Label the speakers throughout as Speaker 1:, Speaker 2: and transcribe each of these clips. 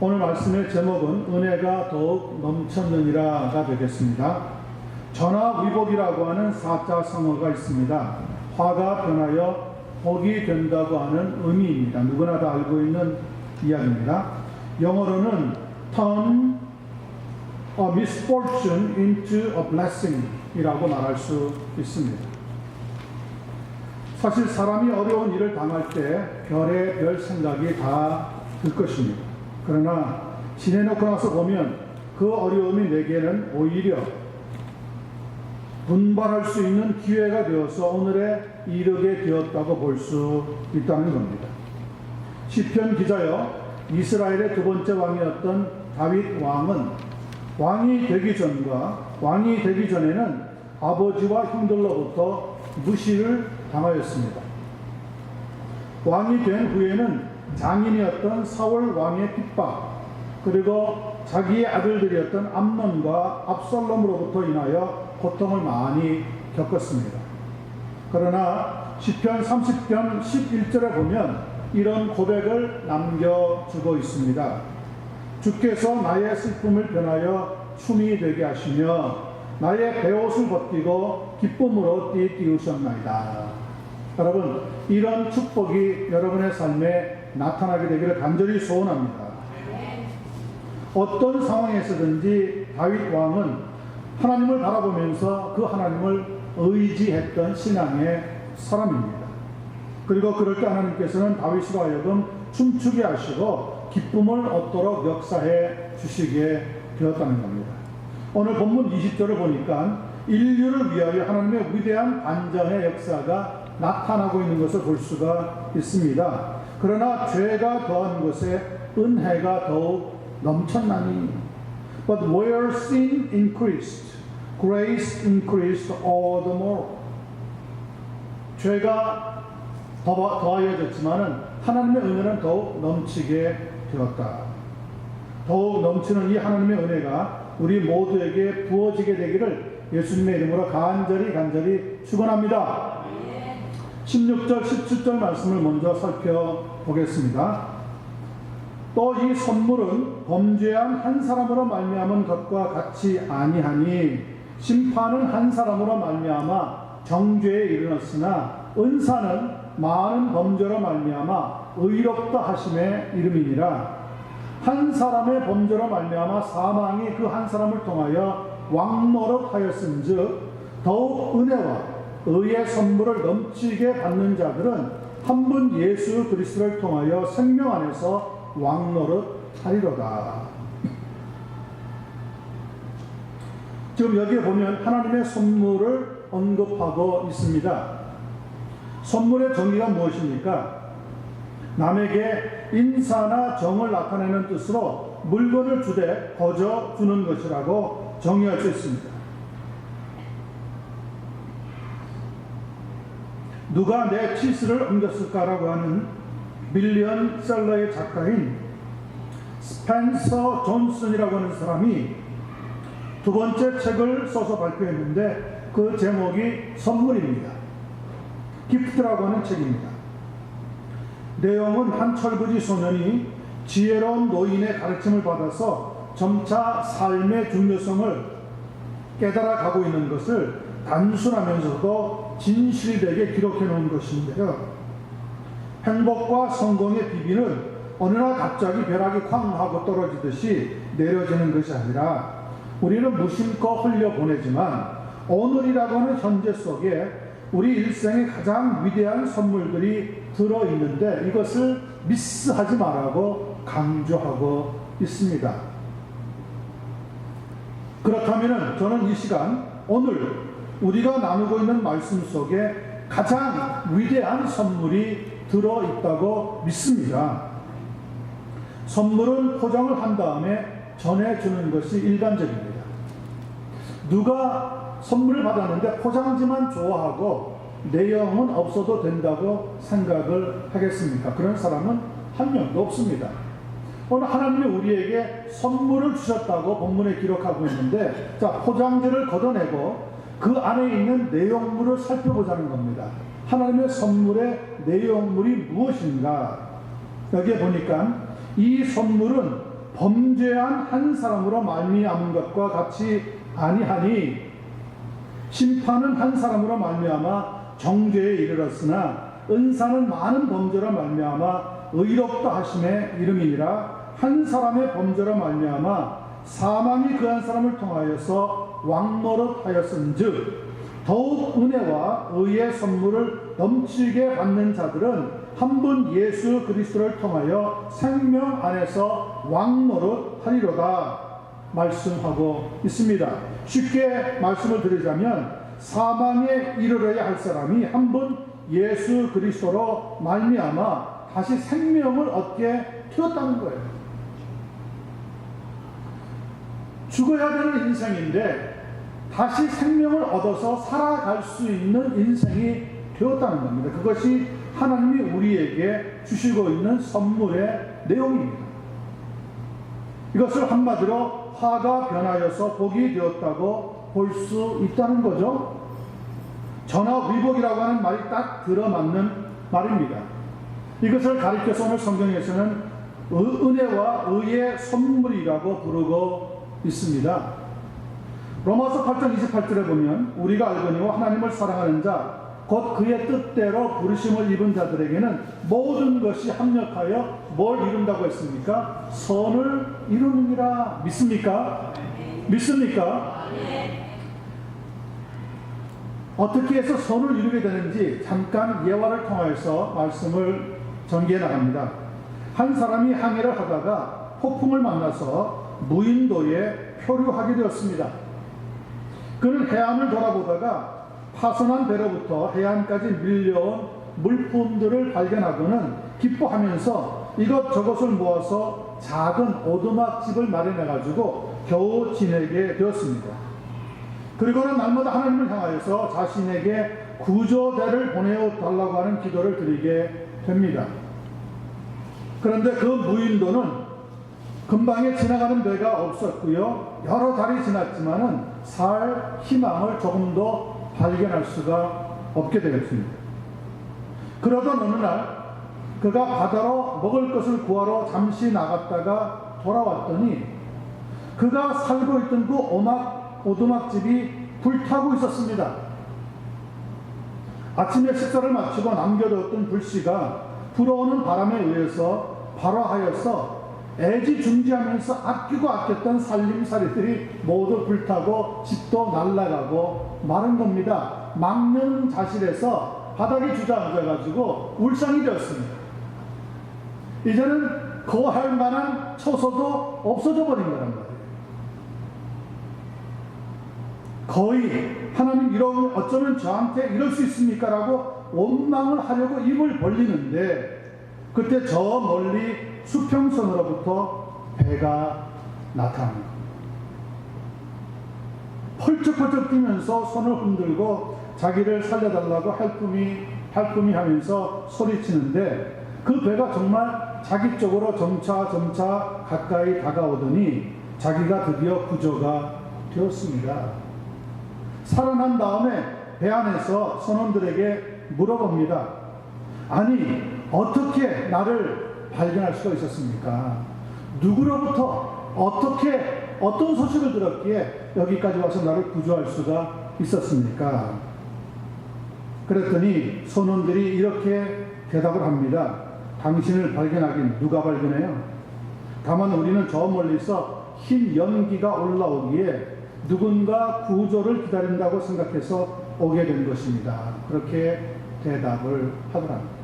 Speaker 1: 오늘 말씀의 제목은 은혜가 더욱 넘쳤느니라가 되겠습니다. 전화위복이라고 하는 사자 성어가 있습니다. 화가 변하여 복이 된다고 하는 의미입니다. 누구나 다 알고 있는 이야기입니다. 영어로는 turn a misfortune into a blessing 이라고 말할 수 있습니다. 사실 사람이 어려운 일을 당할 때 별의별 생각이 다 들 것입니다. 그러나 지내놓고 나서 보면 그 어려움이 내게는 오히려 분발할 수 있는 기회가 되어서 오늘에 이르게 되었다고 볼 수 있다는 겁니다. 시편 기자여 이스라엘의 두 번째 왕이었던 다윗 왕은 왕이 되기 전에는 아버지와 형들로부터 무시를 당하였습니다. 왕이 된 후에는 장인이었던 사울 왕의 핍박, 그리고 자기의 아들들이었던 암논과 압살롬으로부터 인하여 고통을 많이 겪었습니다. 그러나 시편 30편 11절에 보면 이런 고백을 남겨주고 있습니다. 주께서 나의 슬픔을 변하여 춤이 되게 하시며 나의 베옷을 벗기고 기쁨으로 띠우셨나이다. 여러분, 이런 축복이 여러분의 삶에 나타나게 되기를 간절히 소원합니다. 어떤 상황에서든지 다윗 왕은 하나님을 바라보면서 그 하나님을 의지했던 신앙의 사람입니다. 그리고 그럴 때 하나님께서는 다윗으로 하여금 춤추게 하시고 기쁨을 얻도록 역사해 주시게 되었다는 겁니다. 오늘 본문 20절을 보니까 인류를 위하여 하나님의 위대한 반전의 역사가 나타나고 있는 것을 볼 수가 있습니다. 그러나 죄가 더한 것에 은혜가 더욱 넘쳤나니. But where sin increased, grace increased all the more. 죄가 더하여졌지만은 하나님의 은혜는 더욱 넘치게 되었다. 더욱 넘치는 이 하나님의 은혜가 우리 모두에게 부어지게 되기를 예수님의 이름으로 간절히 축원합니다. 16절 17절 말씀을 먼저 살펴보겠습니다. 또 이 선물은 범죄한 한 사람으로 말미암은 것과 같이 아니하니 심판은 한 사람으로 말미암아 정죄에 이르렀으나 은사는 많은 범죄로 말미암아 의롭다 하심의 이름이니라. 한 사람의 범죄로 말미암아 사망이 그 한 사람을 통하여 왕노릇 하였은즉 더욱 은혜와 의의 선물을 넘치게 받는 자들은 한 분 예수 그리스도를 통하여 생명 안에서 왕노릇 하리로다. 지금 여기에 보면 하나님의 선물을 언급하고 있습니다. 선물의 정의가 무엇입니까? 남에게 인사나 정을 나타내는 뜻으로 물건을 주되 거저 주는 것이라고 정의할 수 있습니다. 누가 내 치스를 옮겼을까라고 하는 밀리언셀러의 작가인 스펜서 존슨이라고 하는 사람이 두 번째 책을 써서 발표했는데 그 제목이 선물입니다. 기프트라고 하는 책입니다. 내용은 한 철부지 소년이 지혜로운 노인의 가르침을 받아서 점차 삶의 중요성을 깨달아 가고 있는 것을 단순하면서도 진실되게 기록해 놓은 것인데요. 행복과 성공의 비비는 어느 날 갑자기 벼락이 쾅 하고 떨어지듯이 내려지는 것이 아니라 우리는 무심코 흘려보내지만 오늘이라고 하는 현재 속에 우리 일생의 가장 위대한 선물들이 들어있는데 이것을 미스하지 말라고 강조하고 있습니다. 그렇다면 저는 이 시간 오늘 우리가 나누고 있는 말씀 속에 가장 위대한 선물이 들어있다고 믿습니다. 선물은 포장을 한 다음에 전해주는 것이 일반적입니다. 누가 선물을 받았는데 포장지만 좋아하고 내용은 없어도 된다고 생각을 하겠습니까? 그런 사람은 한 명도 없습니다. 오늘 하나님이 우리에게 선물을 주셨다고 본문에 기록하고 있는데, 자, 포장지를 걷어내고 그 안에 있는 내용물을 살펴보자는 겁니다. 하나님의 선물의 내용물이 무엇인가? 여기에 보니까 이 선물은 범죄한 한 사람으로 말미암은 것과 같이 아니하니 심판은 한 사람으로 말미암아 정죄에 이르렀으나 은사는 많은 범죄로 말미암아 의롭다 하심의 이름이니라. 한 사람의 범죄로 말미암아 사망이 그 한 사람을 통하여서 왕노릇 하였은즉 더욱 은혜와 의의 선물을 넘치게 받는 자들은 한 분 예수 그리스도를 통하여 생명 안에서 왕노릇 하리로다 말씀하고 있습니다. 쉽게 말씀을 드리자면 사망에 이르러야 할 사람이 한 분 예수 그리스도로 말미암아 다시 생명을 얻게 되었다는 거예요. 죽어야 되는 인생인데 다시 생명을 얻어서 살아갈 수 있는 인생이 되었다는 겁니다. 그것이 하나님이 우리에게 주시고 있는 선물의 내용입니다. 이것을 한마디로 화가 변하여서 복이 되었다고 볼 수 있다는 거죠. 전화위복이라고 하는 말이 딱 들어맞는 말입니다. 이것을 가리켜서 오늘 성경에서는 은혜와 의의 선물이라고 부르고 있습니다. 로마서 8장 28절에 보면 우리가 알거니와 하나님을 사랑하는 자 곧 그의 뜻대로 부르심을 입은 자들에게는 모든 것이 합력하여 뭘 이룬다고 했습니까? 선을 이루느니라. 믿습니까? 믿습니까? 어떻게 해서 선을 이루게 되는지 잠깐 예화를 통해서 말씀을 전개해 나갑니다. 한 사람이 항해를 하다가 폭풍을 만나서 무인도에 표류하게 되었습니다. 그는 해안을 돌아보다가 파손한 배로부터 해안까지 밀려온 물품들을 발견하고는 기뻐하면서 이것저것을 모아서 작은 오두막집을 마련해가지고 겨우 지내게 되었습니다. 그리고는 날마다 하나님을 향하여서 자신에게 구조대를 보내달라고 하는 기도를 드리게 됩니다. 그런데 그 무인도는 근방에 지나가는 배가 없었고요. 여러 달이 지났지만은 살 희망을 조금도 발견할 수가 없게 되었습니다. 그러던 어느 날 그가 바다로 먹을 것을 구하러 잠시 나갔다가 돌아왔더니 그가 살고 있던 그 오두막집이 불타고 있었습니다. 아침에 식사를 마치고 남겨뒀던 불씨가 불어오는 바람에 의해서 발화하여서 애지중지하면서 아끼고 아꼈던 살림살이들이 모두 불타고 집도 날아가고 마른 겁니다. 망연자실해서 바닥에 주저앉아가지고 울상이 되었습니다. 이제는 거할 만한 처소도 없어져 버린 거란 말이에요. 거의 하나님 이러면 어쩌면 저한테 이럴 수 있습니까? 라고 원망을 하려고 입을 벌리는데 그때 저 멀리 수평선으로부터 배가 나타납니다. 펄쩍펄쩍 뛰면서 손을 흔들고 자기를 살려달라고 할품이 하면서 소리치는데 그 배가 정말 자기 쪽으로 점차 가까이 다가오더니 자기가 드디어 구조가 되었습니다. 살아난 다음에 배 안에서 선원들에게 물어봅니다. 아니, 어떻게 나를 발견할 수가 있었습니까? 누구로부터 어떤 소식을 들었기에 여기까지 와서 나를 구조할 수가 있었습니까? 그랬더니 선원들이 이렇게 대답을 합니다. 당신을 발견하긴 누가 발견해요? 다만 우리는 저 멀리서 흰 연기가 올라오기에 누군가 구조를 기다린다고 생각해서 오게 된 것입니다. 그렇게 대답을 하더랍니다.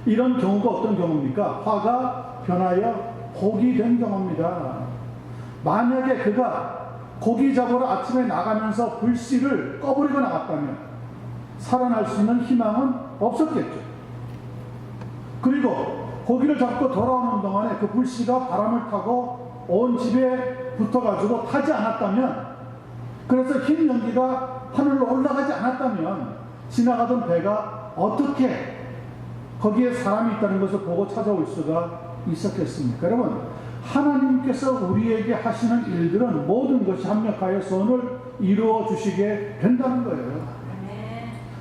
Speaker 1: 이런 경우가 어떤 경우입니까? 화가 변하여 복이 된 경우입니다. 만약에 그가 고기 잡으러 아침에 나가면서 불씨를 꺼버리고 나갔다면 살아날 수 있는 희망은 없었겠죠. 그리고 고기를 잡고 돌아오는 동안에 그 불씨가 바람을 타고 온 집에 붙어가지고 타지 않았다면, 그래서 흰 연기가 하늘로 올라가지 않았다면 지나가던 배가 어떻게 거기에 사람이 있다는 것을 보고 찾아올 수가 있었겠습니까? 여러분, 하나님께서 우리에게 하시는 일들은 모든 것이 합력하여 선을 이루어 주시게 된다는 거예요.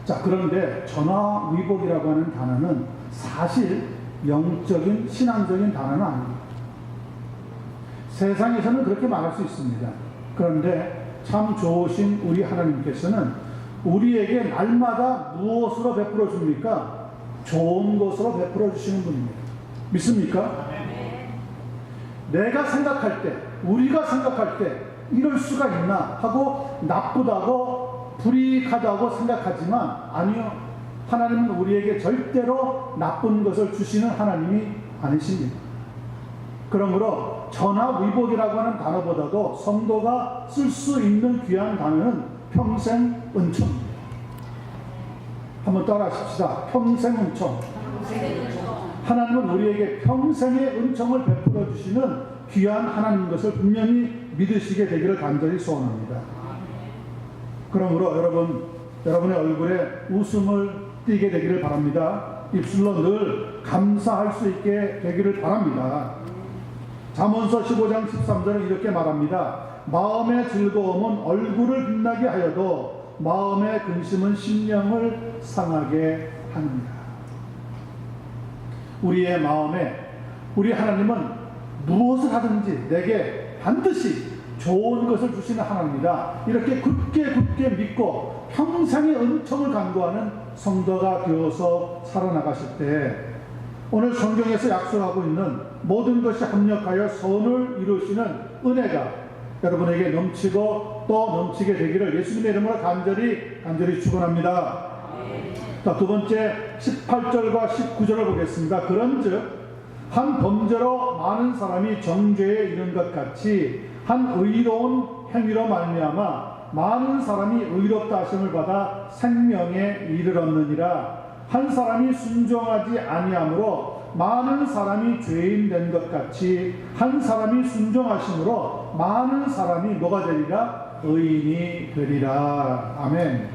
Speaker 1: 자, 그런데 전화위복이라고 하는 단어는 사실 영적인 신앙적인 단어는 아닙니다. 세상에서는 그렇게 말할 수 있습니다. 그런데 참 좋으신 우리 하나님께서는 우리에게 날마다 무엇으로 베풀어 줍니까? 좋은 것으로 베풀어 주시는 분입니다. 믿습니까? 내가 생각할 때, 우리가 생각할 때 이럴 수가 있나 하고 나쁘다고 불이익하다고 생각하지만 아니요. 하나님은 우리에게 절대로 나쁜 것을 주시는 하나님이 아니십니다. 그러므로 전화위복이라고 하는 단어보다도 성도가 쓸 수 있는 귀한 단어는 평생 은총입니다. 한번 따라하십시다. 평생 은총. 하나님은 우리에게 평생의 은총을 베풀어 주시는 귀한 하나님인 것을 분명히 믿으시게 되기를 간절히 소원합니다. 그러므로 여러분의 얼굴에 웃음을 띠게 되기를 바랍니다. 입술로 늘 감사할 수 있게 되기를 바랍니다. 잠언서 15장 13절은 이렇게 말합니다. 마음의 즐거움은 얼굴을 빛나게 하여도 마음의 근심은 심령을 상하게 합니다. 우리의 마음에 우리 하나님은 무엇을 하든지 내게 반드시 좋은 것을 주시는 하나님이다. 이렇게 굳게 믿고 평생의 은총을 간구하는 성도가 되어서 살아나가실 때 오늘 성경에서 약속하고 있는 모든 것이 합력하여 선을 이루시는 은혜가 여러분에게 넘치고 또 넘치게 되기를 예수님의 이름으로 간절히 축원합니다. 자, 두 번째 18절과 19절을 보겠습니다. 그런즉 한 범죄로 많은 사람이 정죄에 이른 것 같이 한 의로운 행위로 말미암아 많은 사람이 의롭다 하심을 받아 생명에 이르렀느니라. 한 사람이 순종하지 아니함으로 많은 사람이 죄인 된 것 같이 한 사람이 순종하심으로 많은 사람이 뭐가 되리라? 의인이 되리라. 아멘.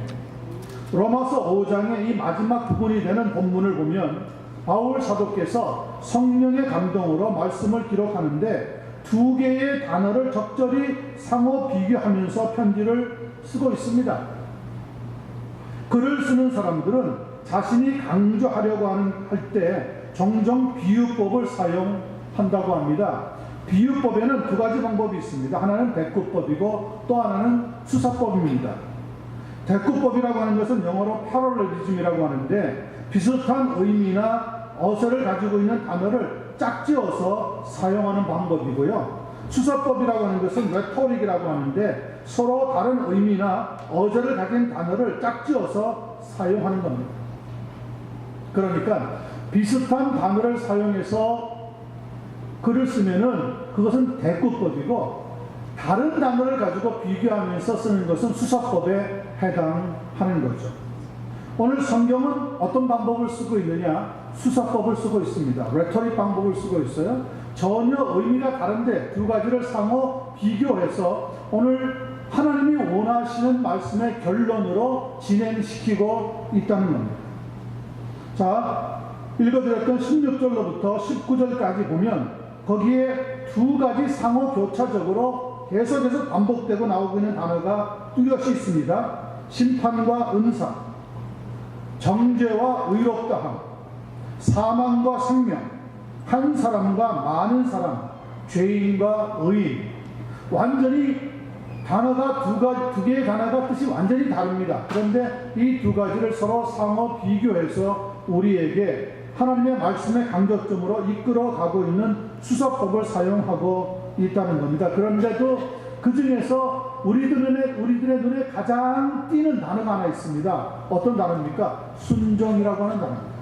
Speaker 1: 로마서 5장의 이 마지막 부분이 되는 본문을 보면 바울 사도께서 성령의 감동으로 말씀을 기록하는데 두 개의 단어를 적절히 상호 비교하면서 편지를 쓰고 있습니다. 글을 쓰는 사람들은 자신이 강조하려고 할 때 종종 비유법을 사용한다고 합니다. 비유법에는 두 가지 방법이 있습니다. 하나는 대꾸법이고 또 하나는 수사법입니다. 대꾸법이라고 하는 것은 영어로 패러럴리즘이라고 하는데 비슷한 의미나 어세를 가지고 있는 단어를 짝지어서 사용하는 방법이고요. 수사법이라고 하는 것은 레토릭이라고 하는데 서로 다른 의미나 어제를 가진 단어를 짝지어서 사용하는 겁니다. 그러니까 비슷한 단어를 사용해서 글을 쓰면은 그것은 대꾸법이고 다른 단어를 가지고 비교하면서 쓰는 것은 수사법에 해당하는 거죠. 오늘 성경은 어떤 방법을 쓰고 있느냐? 수사법을 쓰고 있습니다. 레토릭 방법을 쓰고 있어요. 전혀 의미가 다른데 두 가지를 상호 비교해서 오늘 하나님이 원하시는 말씀의 결론으로 진행시키고 있다는 겁니다. 자, 읽어드렸던 16절로부터 19절까지 보면 거기에 두 가지 상호 교차적으로 계속해서 반복되고 나오고 있는 단어가 뚜렷이 있습니다. 심판과 은사, 정죄와 의롭다함, 사망과 생명, 한 사람과 많은 사람, 죄인과 의인. 완전히 단어가 두 개의 단어가 뜻이 완전히 다릅니다. 그런데 이 두 가지를 서로 상호 비교해서 우리에게 하나님의 말씀의 강조점으로 이끌어가고 있는 수사법을 사용하고 있다는 겁니다. 그런데도 그 중에서 우리들의 눈에 가장 띄는 단어가 하나 있습니다. 어떤 단어입니까? 순종이라고 하는 단어입니다.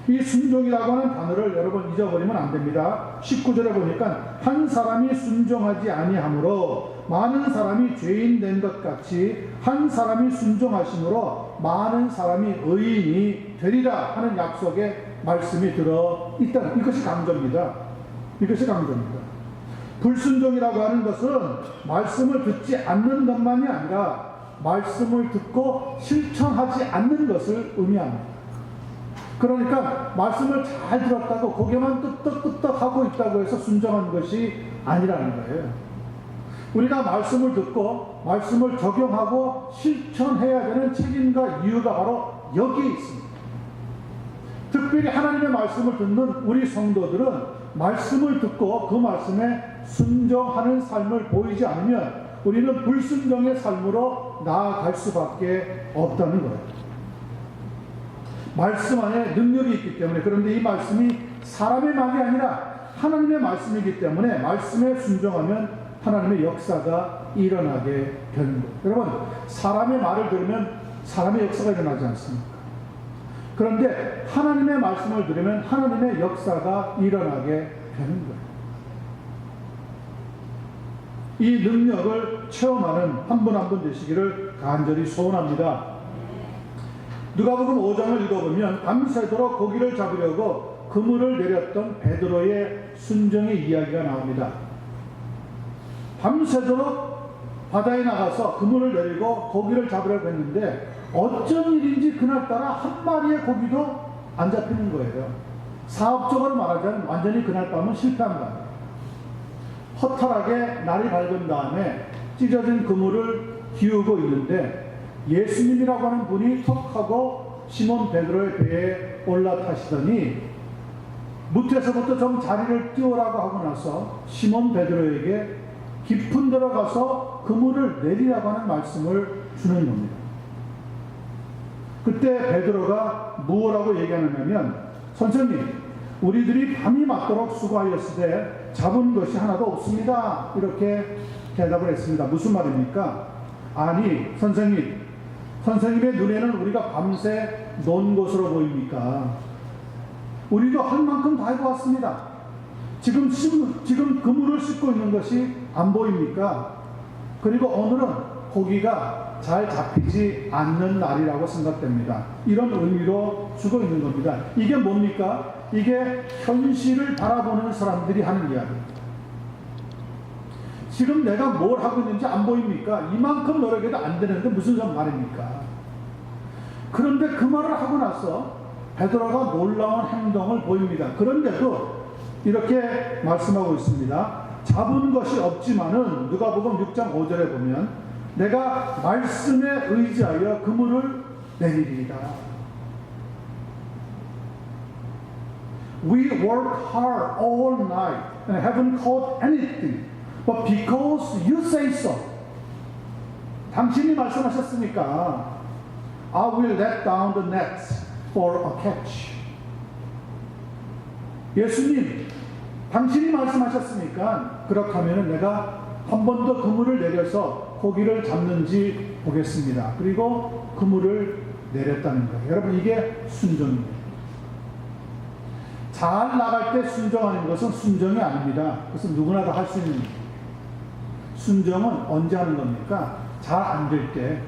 Speaker 1: 이 순종이라고 하는 단어를 여러분 잊어버리면 안 됩니다. 19절에 보니까 한 사람이 순종하지 아니하므로 많은 사람이 죄인 된 것 같이 한 사람이 순종하심으로 많은 사람이 의인이 되리라 하는 약속의 말씀이 들어있다. 이것이 강조입니다. 이것이 강조입니다. 불순종이라고 하는 것은 말씀을 듣지 않는 것만이 아니라 말씀을 듣고 실천하지 않는 것을 의미합니다. 그러니까 말씀을 잘 들었다고 고개만 끄떡끄떡하고 있다고 해서 순종한 것이 아니라는 거예요. 우리가 말씀을 듣고 말씀을 적용하고 실천해야 되는 책임과 이유가 바로 여기에 있습니다. 듣고 특별히 하나님의 말씀을 듣는 우리 성도들은 말씀을 듣고 그 말씀에 순종하는 삶을 보이지 않으면 우리는 불순종의 삶으로 나아갈 수밖에 없다는 거예요. 말씀 안에 능력이 있기 때문에. 그런데 이 말씀이 사람의 말이 아니라 하나님의 말씀이기 때문에 말씀에 순종하면 하나님의 역사가 일어나게 되는 거예요. 여러분, 사람의 말을 들으면 사람의 역사가 일어나지 않습니까? 그런데 하나님의 말씀을 들으면 하나님의 역사가 일어나게 되는 거예요. 이 능력을 체험하는 한 분 한 분 되시기를 간절히 소원합니다. 누가복음 5장을 읽어보면 밤새도록 고기를 잡으려고 그물을 내렸던 베드로의 순종의 이야기가 나옵니다. 밤새도록 바다에 나가서 그물을 내리고 고기를 잡으려고 했는데 어쩐 일인지 그날따라 한 마리의 고기도 안 잡히는 거예요. 사업적으로 말하자면 완전히 그날 밤은 실패한 거예요. 허탈하게 날이 밝은 다음에 찢어진 그물을 기우고 있는데 예수님이라고 하는 분이 턱 하고 시몬 베드로의 배에 올라타시더니 무트에서부터 좀 자리를 띄우라고 하고 나서 시몬 베드로에게 깊은 데로 가서 그물을 내리라고 하는 말씀을 주는 겁니다. 그때 베드로가 무엇라고 얘기하느냐면, 선생님, 우리들이 밤이 맞도록 수고하였으되 잡은 것이 하나도 없습니다. 이렇게 대답을 했습니다. 무슨 말입니까? 아니, 선생님의 눈에는 우리가 밤새 논 것으로 보입니까? 우리도 할 만큼 다 해보았습니다. 지금 그물을 씻고 있는 것이 안 보입니까? 그리고 오늘은 고기가 잘 잡히지 않는 날이라고 생각됩니다. 이런 의미로 주고 있는 겁니다. 이게 뭡니까? 이게 현실을 바라보는 사람들이 하는 이야기입니다. 지금 내가 뭘 하고 있는지 안 보입니까? 이만큼 노력해도 안 되는데 무슨 말입니까? 그런데 그 말을 하고 나서 베드로가 놀라운 행동을 보입니다. 그런데도 이렇게 말씀하고 있습니다. 잡은 것이 없지만은 누가복음 6장 5절에 보면 내가 말씀에 의지하여 그물을 내리리이다. We work hard all night and haven't caught anything, but because you say so. 당신이 말씀하셨으니까 I will let down the nets for a catch. 예수님, 당신이 말씀하셨으니까 그렇다면 내가 한 번 더 그물을 내려서 고기를 잡는지 보겠습니다. 그리고 그물을 내렸다는 거예요. 여러분, 이게 순종입니다. 잘 나갈 때 순종하는 것은 순종이 아닙니다. 그것은 누구나 다 할 수 있는 일입니다. 순종은 언제 하는 겁니까? 잘 안 될 때,